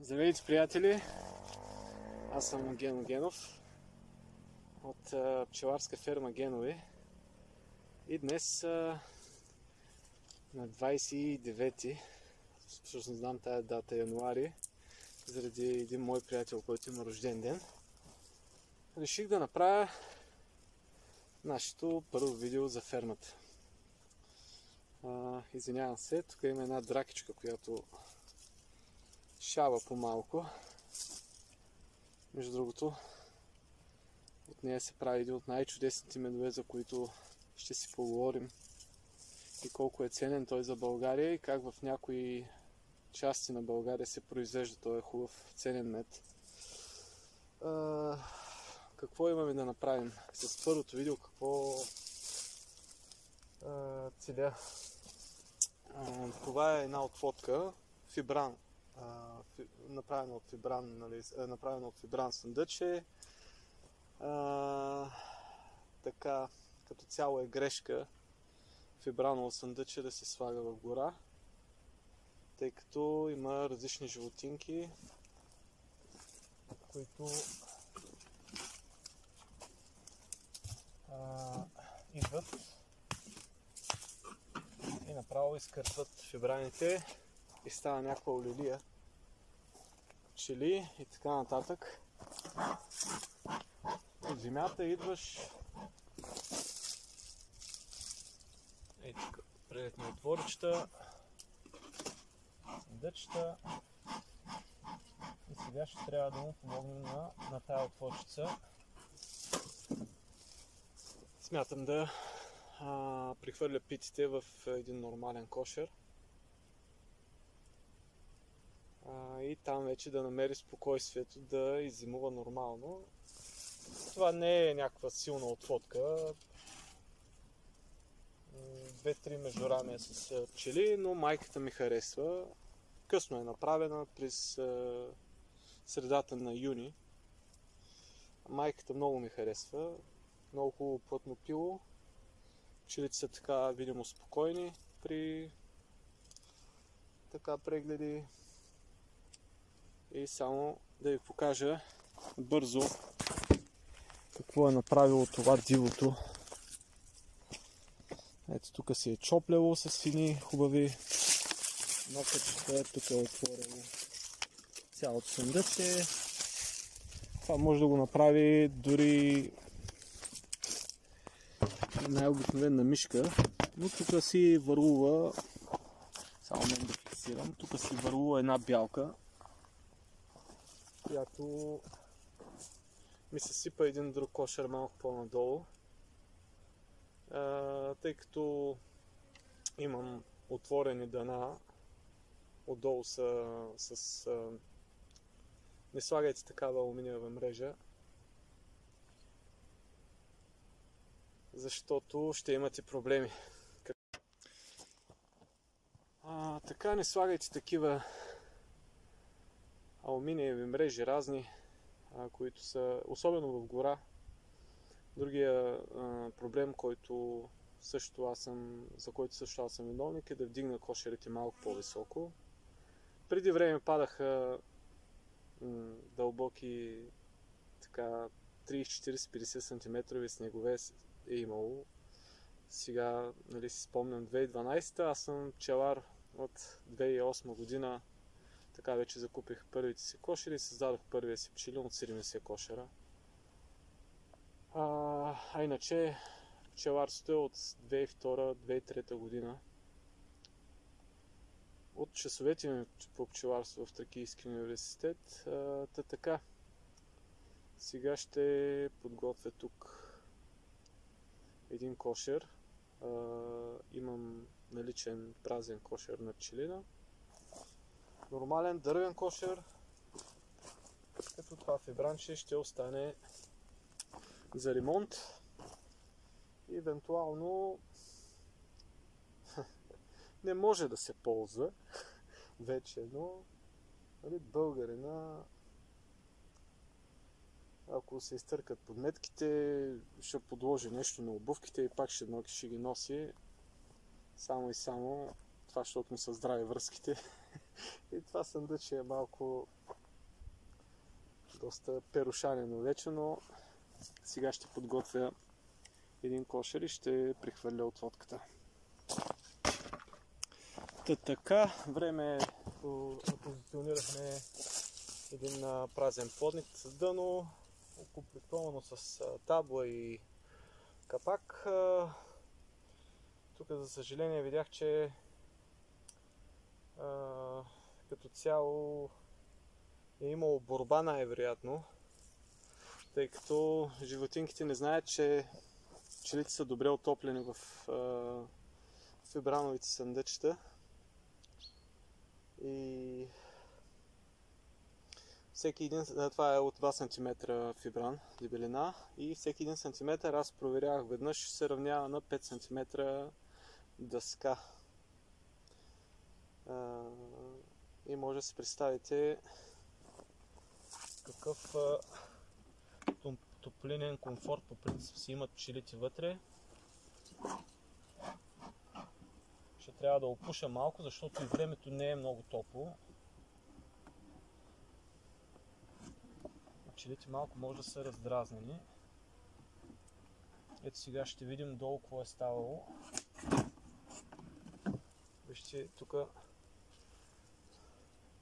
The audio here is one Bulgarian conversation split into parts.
Здравейте, приятели! Аз съм Гено Генов от пчеларска ферма Генови и днес на 29-ти, всъщност знам тая дата, януари, заради един мой приятел, който има рожден ден, реших да направя нашето първо видео за фермата. Извинявам се, тук има една дракичка, която шава по-малко. Между другото, от нея се прави един от най-чудесните медове, за които ще си поговорим, и колко е ценен той за България и как в някои части на България се произвежда този хубав ценен мед. Какво имаме да направим с първото видео? Какво целя? Това е една отводка фибран, направено от фибран съндъче. Така, като цяло е грешка фибраново съндъче да се слага в гора, тъй като има различни животинки, които идват и направо изкърпват фибраните и става някаква олелия, пчели и така нататък. От земята идваш, ей тук, предетни отворичета, съндъчета, и сега ще трябва да му помогнем на тая отворчица. Смятам да прехвърля питите в един нормален кошер и там вече да намери спокойствието да иззимува нормално. Това не е някаква силна отводка, 2-3 междурамия с пчели, но майката ми харесва. Късно е направена, през средата на юни. Майката много ми харесва, много хубаво плътно пило. Пчелите са така видимо спокойни при така прегледи. И само да ви покажа бързо какво е направило това дивото. Ето тук се е чопляло с сини хубави нокъчета, тук е отворено цялото съндъче. Това може да го направи дори най-обикновена мишка, но тук си върлува, само мен да фиксирам, тук си върлува една бялка, която ми се сипа един друг кошер малко по-надолу, тъй като имам отворени дъна, отдолу са с... Не слагайте такава алуминиева мрежа, защото ще имате проблеми. Така не слагайте такива алуминиеви мрежи разни, които са, особено в гора. Другия проблем, за който също аз съм виновник, е да вдигна кошерите малко по-високо. Преди време падаха дълбоки така 30-40-50 см снегове е имало. Сега, нали, си спомням 2012, аз съм пчелар от 2008 година. Така вече закупих първите си кошери и създадох първия си пчелин от 70 кошера. Иначе пчеларството е от 2002-2003 година. От часовете ми по пчеларство в Тракийския университет. Така. Сега ще подготвя тук един кошер. Имам наличен празен кошер на пчелина. Нормален дървен кошер, като това фибранче ще остане за ремонт и евентуално не може да се ползва вече, но нали, българина, ако се изтъркат подметките, ще подложи нещо на обувките и пак ще ги носи само и само това, защото му са здрави връзките. И Това съндъче е малко доста перушанено вече, но сега ще подготвя един кошер и ще прехвърля отводката. Така, време е, позиционирахме един празен плодник с дъно, окомплектовано с табла и капак. Тук, за съжаление, видях, че като цяло е имало борба най-вероятно, тъй като животинките не знаят, че пчелите са добре отоплени в фибрановите съндъчета и всеки един, това е от 2 см фибран дебелина, и всеки 1 см аз проверявах веднъж, се равнява на 5 см дъска. И може да си представите какъв топлинен комфорт по принцип си имат пчелите вътре. Ще трябва да опуша малко, защото и времето не е много топло. Пчелите малко може да са раздразнени. Ето сега ще видим долу какво е ставало. Вижте, тук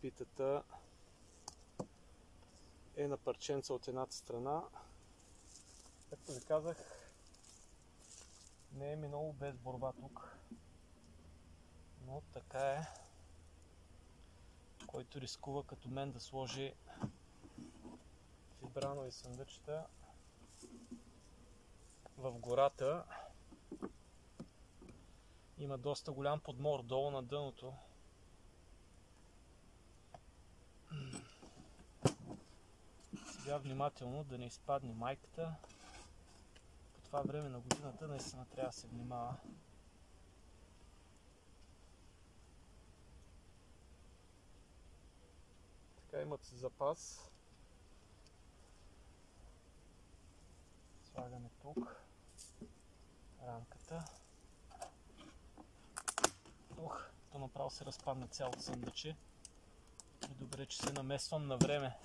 питата е на парченца от едната страна. Както ви казах, не е минало без борба тук. Но така е. Който рискува като мен да сложи фибранови съндъчета в гората, има доста голям подмор долу на дъното. Сега внимателно да не изпадне майката. По това време на годината наистина трябва да се внимава. Така, имат си запас. Слагаме тук рамката. То направо се разпадна цялото съндъче. И добре, че се намесвам на време.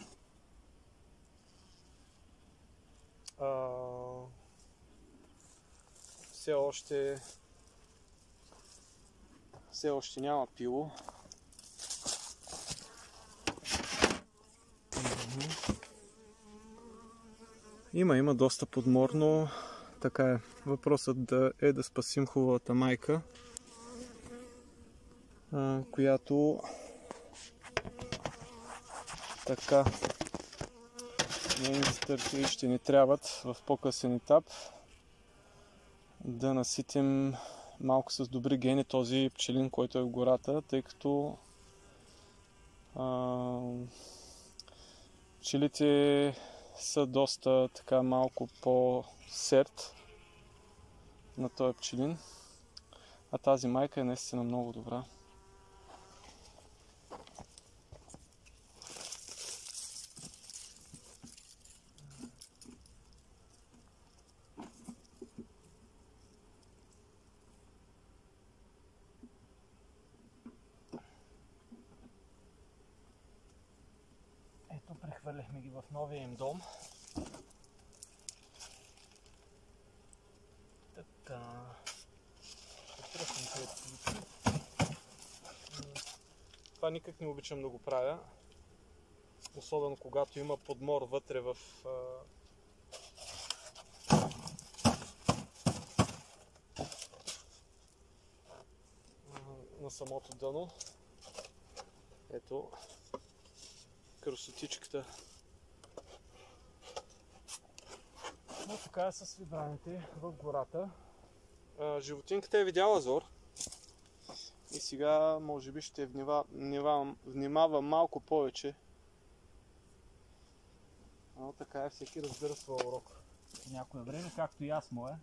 Все още няма пило. Има доста подмор, но така е. Въпросът е да спасим хубавата майка, която така нейните търпи ще ни трябват в по-късен етап да наситим малко с добри гени този пчелин, който е в гората, тъй като пчелите са доста така малко по-серд на този пчелин, а тази майка е наистина много добра. Ето, прехвърляхме ги в новия им дом. Така. Ще тръснем клетките. Това никак не обичам да го правя. Особено когато има подмор вътре на самото дъно. Ето красотичката. Но така е с фибраните в гората. Животинката е видяла зор и сега може би ще внимава малко повече. Но така е, всеки разбира своя урок. Някое време, както и аз моя.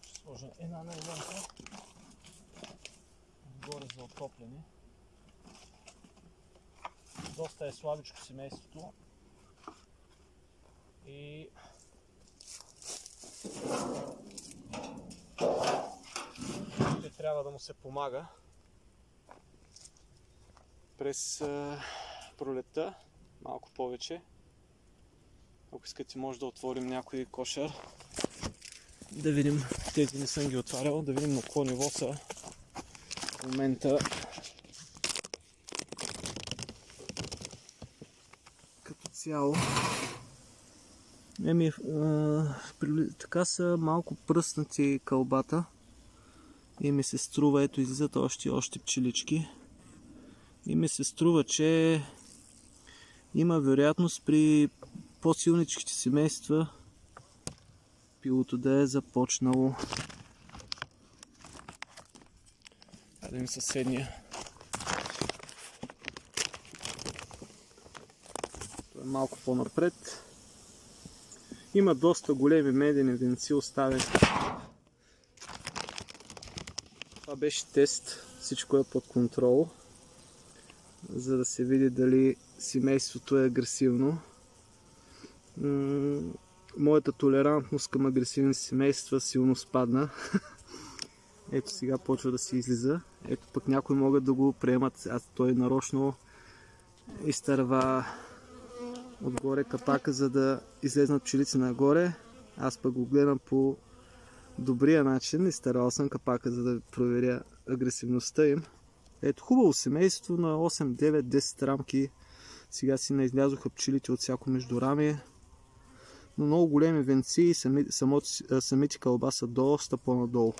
Ще сложа една найлонка отгоре за отопляне. Доста е слабичко семейството и трябва да му се помага. През пролетта малко повече. Ако искате, може да отворим някой кошер. Да видим, тези не съм ги отварял, да видим на какво ниво са в момента. Като цяло. Така са малко пръснати кълбата. И ми се струва, ето излизат още пчелички. И ми се струва, че има вероятност при по-силничките семейства пилото да е започнало. Да видим съседния. Това е малко по-напред. Има доста големи медени венци оставени. Това беше тест. Всичко е под контрол. За да се види дали семейството е агресивно. Моята толерантност към агресивни семейства силно спадна. Ето сега почва да се излиза. Ето пък някои могат да го приемат. Той нарочно изтърва отгоре капака, за да излезнат пчелици нагоре. Аз пък го гледам по добрия начин. Изтървал съм капака, за да проверя агресивността им. Ето хубаво семейство на 8, 9, 10 рамки. Сега си наизлязоха пчелите от всяко междурами. Но много големи венци и самите кълба са доста по-надолу.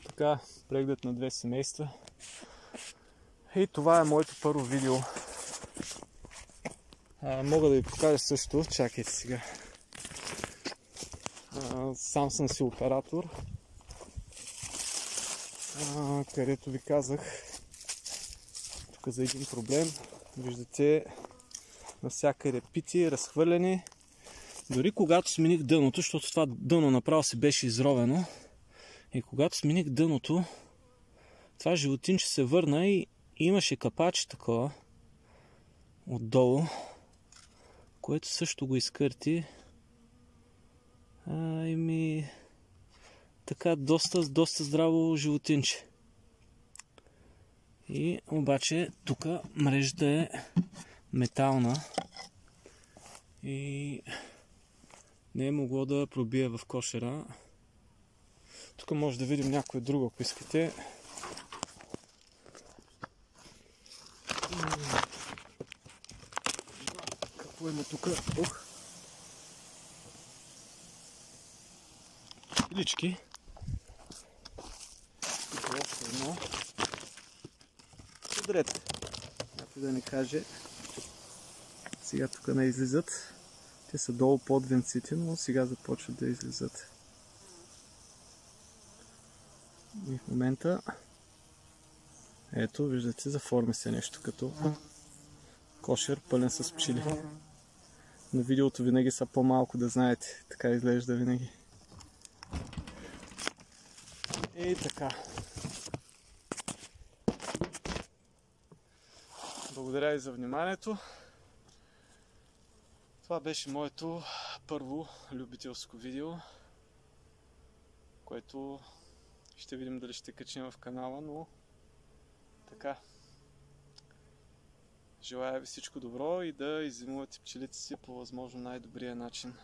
Така, преглед на две семейства. И това е моето първо видео. Мога да ви покажа също, чакайте сега. Сам съм си оператор. Където ви казах тук за един проблем. Виждате навсякъде пити, разхвърляни. Дори когато смених дъното, защото това дъно направо се беше изровено, и когато смених дъното, това животинче се върна и имаше капаче такова отдолу, което също го изкърти. Така доста здраво животинче. И обаче тук мрежата е метална и не е могло да пробие в кошера. Тук може да видим някоя друга, ако искате. Какво има тук? Лички. Тук е още едно. Подред. Някой да не каже. Сега тук не излизат. Те са долу под венците, но сега започват да излизат. И в момента ето, виждате, заформи се нещо като кошер пълен с пчели. На видеото винаги са по-малко, да знаете. Така изглежда винаги. И така. Благодаря ви за вниманието. Това беше моето първо любителско видео, което ще видим дали ще качим в канала, но така. Желая ви всичко добро и да иззимувате пчелите си по възможно най-добрия начин.